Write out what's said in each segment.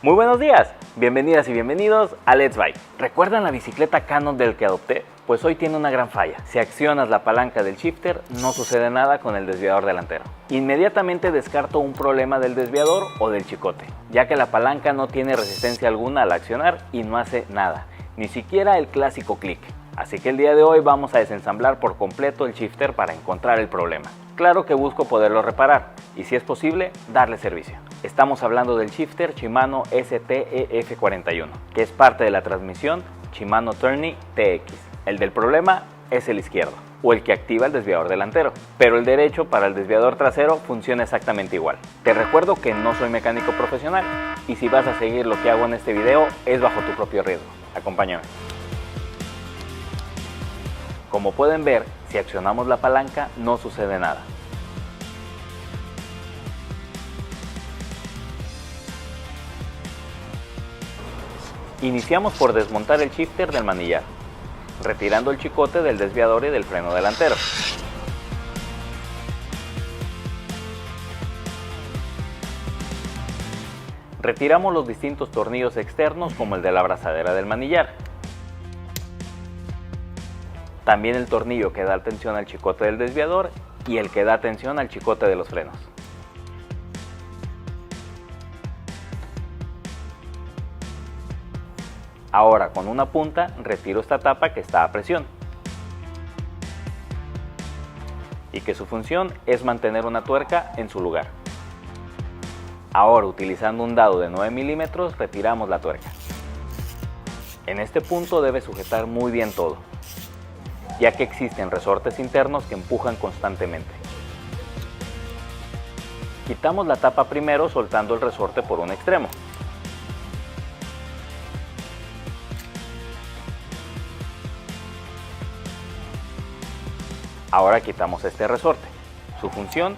Muy buenos días, bienvenidas y bienvenidos a Let's Bike. ¿Recuerdan la bicicleta Cannon del que adopté? Pues hoy tiene una gran falla. Si accionas la palanca del shifter, no sucede nada con el desviador delantero. Inmediatamente descarto un problema del desviador o del chicote, ya que la palanca no tiene resistencia alguna al accionar y no hace nada, ni siquiera el clásico clic. Así que el día de hoy vamos a desensamblar por completo el shifter para encontrar el problema. Claro que busco poderlo reparar y, si es posible, darle servicio. Estamos hablando del shifter Shimano STEF41, que es parte de la transmisión Shimano Tourney TX. El del problema es el izquierdo, o el que activa el desviador delantero, pero el derecho para el desviador trasero funciona exactamente igual. Te recuerdo que no soy mecánico profesional y si vas a seguir lo que hago en este video es bajo tu propio riesgo. Acompáñame. Como pueden ver, si accionamos la palanca no sucede nada. Iniciamos por desmontar el shifter del manillar, retirando el chicote del desviador y del freno delantero. Retiramos los distintos tornillos externos como el de la abrazadera del manillar. También el tornillo que da tensión al chicote del desviador y el que da tensión al chicote de los frenos. Ahora con una punta retiro esta tapa que está a presión y que su función es mantener una tuerca en su lugar. Ahora, utilizando un dado de 9 milímetros, retiramos la tuerca. En este punto debe sujetar muy bien todo, ya que existen resortes internos que empujan constantemente. Quitamos la tapa primero soltando el resorte por un extremo. Ahora quitamos este resorte. Su función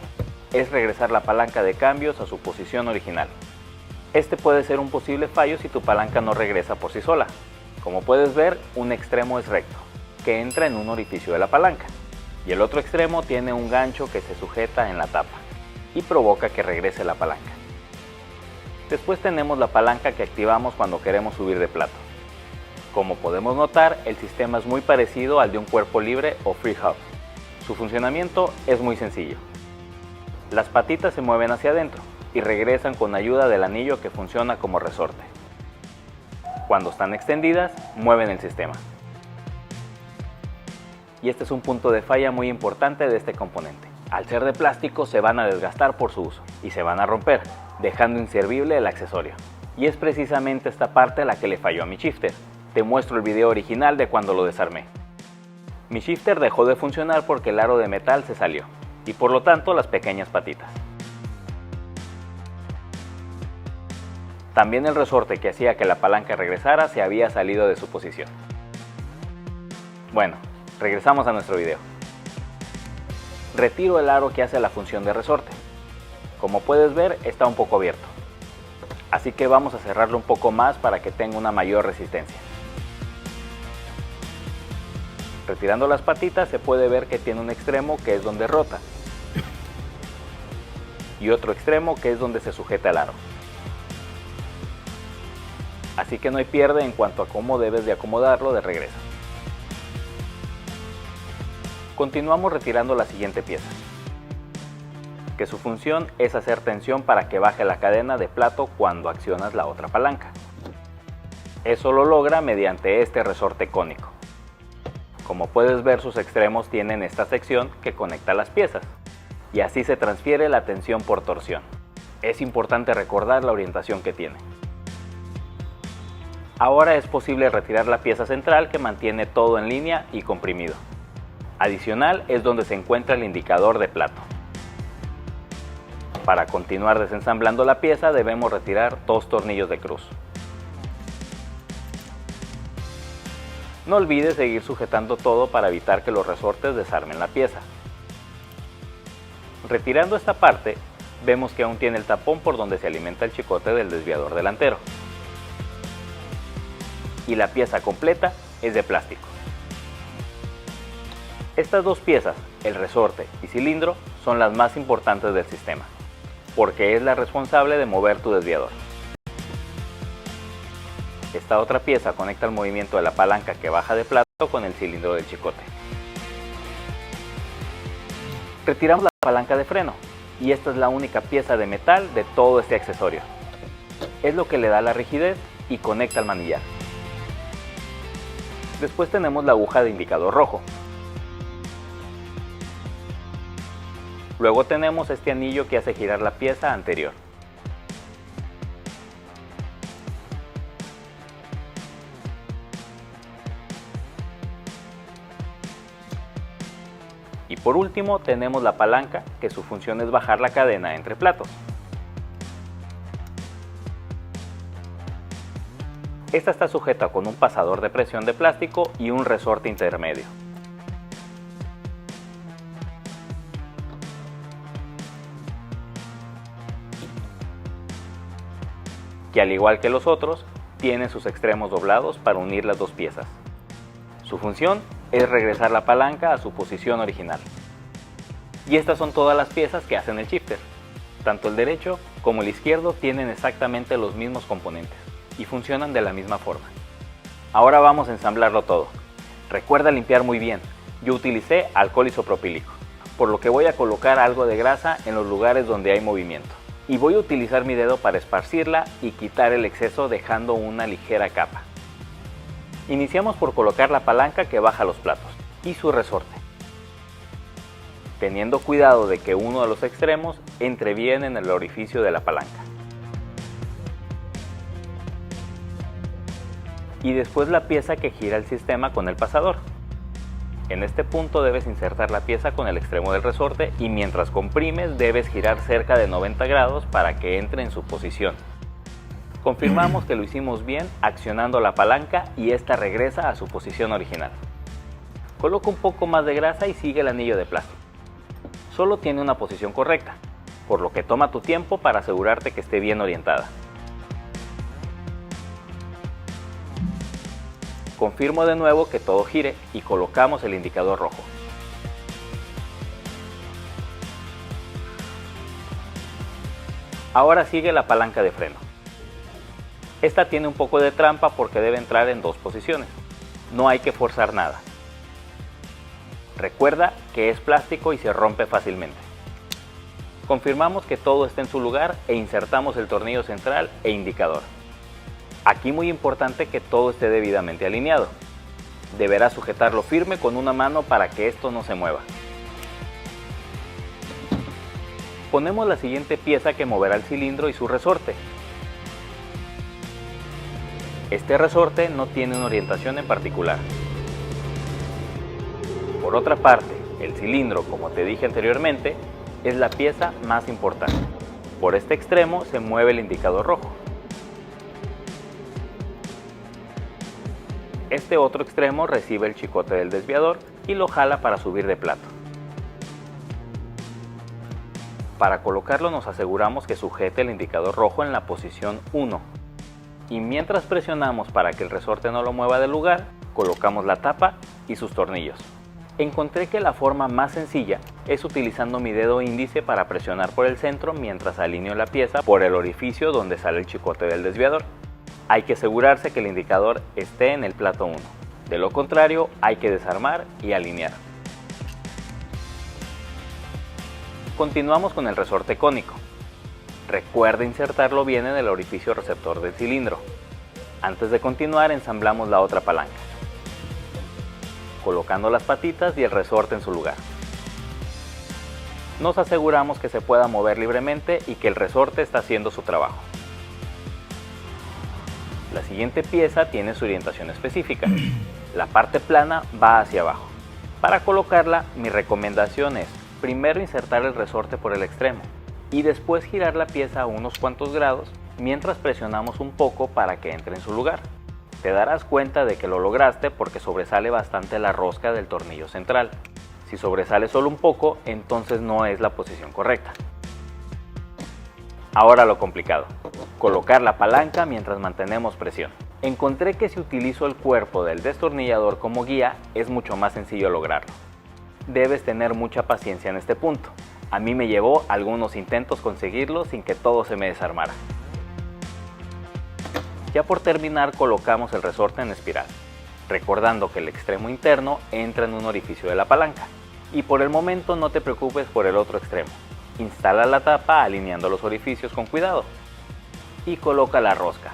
es regresar la palanca de cambios a su posición original. Este puede ser un posible fallo si tu palanca no regresa por sí sola. Como puedes ver, un extremo es recto, que entra en un orificio de la palanca, y el otro extremo tiene un gancho que se sujeta en la tapa y provoca que regrese la palanca. Después tenemos la palanca que activamos cuando queremos subir de plato. Como podemos notar, el sistema es muy parecido al de un cuerpo libre o free hub. Su funcionamiento es muy sencillo. Las patitas se mueven hacia adentro y regresan con ayuda del anillo que funciona como resorte. Cuando están extendidas, mueven el sistema. Y este es un punto de falla muy importante de este componente. Al ser de plástico se van a desgastar por su uso y se van a romper, dejando inservible el accesorio. Y es precisamente esta parte la que le falló a mi shifter. Te muestro el video original de cuando lo desarmé. Mi shifter dejó de funcionar porque el aro de metal se salió y por lo tanto las pequeñas patitas. También el resorte que hacía que la palanca regresara se había salido de su posición. Bueno, regresamos a nuestro video. Retiro el aro que hace la función de resorte. Como puedes ver, está un poco abierto. Así que vamos a cerrarlo un poco más para que tenga una mayor resistencia. Retirando las patitas se puede ver que tiene un extremo que es donde rota y otro extremo que es donde se sujeta el aro. Así que no hay pierde en cuanto a cómo debes de acomodarlo de regreso. Continuamos retirando la siguiente pieza, que su función es hacer tensión para que baje la cadena de plato cuando accionas la otra palanca. Eso lo logra mediante este resorte cónico. Como puedes ver, sus extremos tienen esta sección que conecta las piezas y así se transfiere la tensión por torsión. Es importante recordar la orientación que tiene. Ahora es posible retirar la pieza central que mantiene todo en línea y comprimido. Adicional es donde se encuentra el indicador de plato. Para continuar desensamblando la pieza debemos retirar 2 tornillos de cruz. No olvides seguir sujetando todo para evitar que los resortes desarmen la pieza. Retirando esta parte, vemos que aún tiene el tapón por donde se alimenta el chicote del desviador delantero. Y la pieza completa es de plástico. Estas dos piezas, el resorte y cilindro, son las más importantes del sistema, porque es la responsable de mover tu desviador. Esta otra pieza conecta el movimiento de la palanca que baja de plato con el cilindro del chicote. Retiramos la palanca de freno y esta es la única pieza de metal de todo este accesorio. Es lo que le da la rigidez y conecta el manillar. Después tenemos la aguja de indicador rojo. Luego tenemos este anillo que hace girar la pieza anterior. Y por último tenemos la palanca, que su función es bajar la cadena entre platos. Esta está sujeta con un pasador de presión de plástico y un resorte intermedio. Que al igual que los otros, tiene sus extremos doblados para unir las dos piezas. Su función es regresar la palanca a su posición original. Y estas son todas las piezas que hacen el shifter. Tanto el derecho como el izquierdo tienen exactamente los mismos componentes y funcionan de la misma forma. Ahora vamos a ensamblarlo todo. Recuerda limpiar muy bien. Yo utilicé alcohol isopropílico, por lo que voy a colocar algo de grasa en los lugares donde hay movimiento. Y voy a utilizar mi dedo para esparcirla y quitar el exceso dejando una ligera capa. Iniciamos por colocar la palanca que baja los platos y su resorte, teniendo cuidado de que uno de los extremos entre bien en el orificio de la palanca. Y después la pieza que gira el sistema con el pasador. En este punto debes insertar la pieza con el extremo del resorte y mientras comprimes debes girar cerca de 90 grados para que entre en su posición. Confirmamos que lo hicimos bien accionando la palanca y esta regresa a su posición original. Coloca un poco más de grasa y sigue el anillo de plástico. Solo tiene una posición correcta, por lo que toma tu tiempo para asegurarte que esté bien orientada. Confirmo de nuevo que todo gire y colocamos el indicador rojo. Ahora sigue la palanca de freno. Esta tiene un poco de trampa porque debe entrar en dos posiciones. No hay que forzar nada. Recuerda que es plástico y se rompe fácilmente. Confirmamos que todo está en su lugar e insertamos el tornillo central e indicador. Aquí muy importante que todo esté debidamente alineado. Deberás sujetarlo firme con una mano para que esto no se mueva. Ponemos la siguiente pieza que moverá el cilindro y su resorte. Este resorte no tiene una orientación en particular. Por otra parte, el cilindro, como te dije anteriormente, es la pieza más importante. Por este extremo se mueve el indicador rojo. Este otro extremo recibe el chicote del desviador y lo jala para subir de plato. Para colocarlo nos aseguramos que sujete el indicador rojo en la posición 1. Y mientras presionamos para que el resorte no lo mueva del lugar, colocamos la tapa y sus tornillos. Encontré que la forma más sencilla es utilizando mi dedo índice para presionar por el centro mientras alineo la pieza por el orificio donde sale el chicote del desviador. Hay que asegurarse que el indicador esté en el plato 1. De lo contrario, hay que desarmar y alinear. Continuamos con el resorte cónico. Recuerda insertarlo bien en el orificio receptor del cilindro. Antes de continuar, ensamblamos la otra palanca, colocando las patitas y el resorte en su lugar. Nos aseguramos que se pueda mover libremente y que el resorte está haciendo su trabajo. La siguiente pieza tiene su orientación específica. La parte plana va hacia abajo. Para colocarla, mi recomendación es primero insertar el resorte por el extremo y después girar la pieza a unos cuantos grados mientras presionamos un poco para que entre en su lugar. Te darás cuenta de que lo lograste porque sobresale bastante la rosca del tornillo central. Si sobresale solo un poco, entonces no es la posición correcta. Ahora lo complicado: colocar la palanca mientras mantenemos presión. Encontré que si utilizo el cuerpo del destornillador como guía, es mucho más sencillo lograrlo. Debes tener mucha paciencia en este punto. A mí me llevó algunos intentos conseguirlo sin que todo se me desarmara. Ya por terminar colocamos el resorte en espiral, recordando que el extremo interno entra en un orificio de la palanca. Y por el momento no te preocupes por el otro extremo. Instala la tapa alineando los orificios con cuidado y coloca la rosca.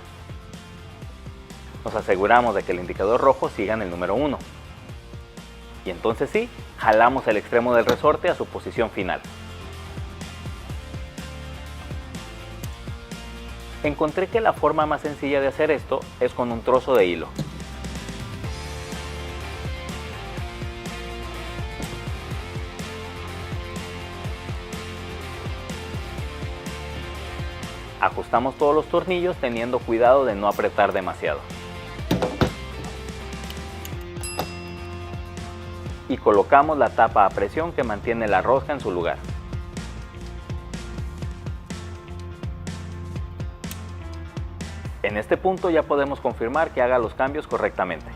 Nos aseguramos de que el indicador rojo siga en el número 1. Y entonces sí, jalamos el extremo del resorte a su posición final. Encontré que la forma más sencilla de hacer esto es con un trozo de hilo. Ajustamos todos los tornillos teniendo cuidado de no apretar demasiado. Y colocamos la tapa a presión que mantiene la rosca en su lugar. En este punto ya podemos confirmar que haga los cambios correctamente.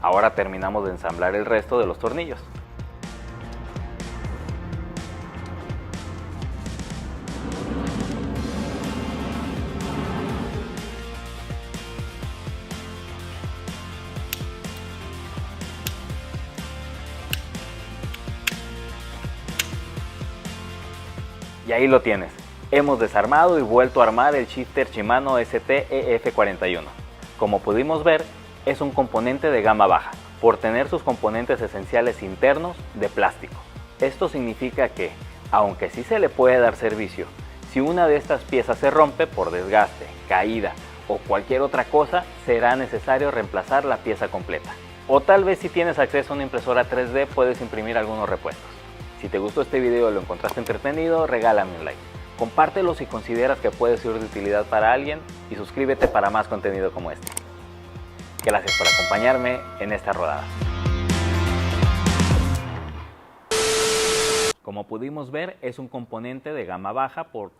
Ahora terminamos de ensamblar el resto de los tornillos. Y ahí lo tienes. Hemos desarmado y vuelto a armar el shifter Shimano ST-EF41. Como pudimos ver, es un componente de gama baja, por tener sus componentes esenciales internos de plástico. Esto significa que, aunque sí se le puede dar servicio, si una de estas piezas se rompe por desgaste, caída o cualquier otra cosa, será necesario reemplazar la pieza completa. O tal vez si tienes acceso a una impresora 3D puedes imprimir algunos repuestos. Si te gustó este video y lo encontraste entretenido, regálame un like. Compártelo si consideras que puede ser de utilidad para alguien y suscríbete para más contenido como este. Gracias por acompañarme en esta rodada. Como pudimos ver, es un componente de gama baja por...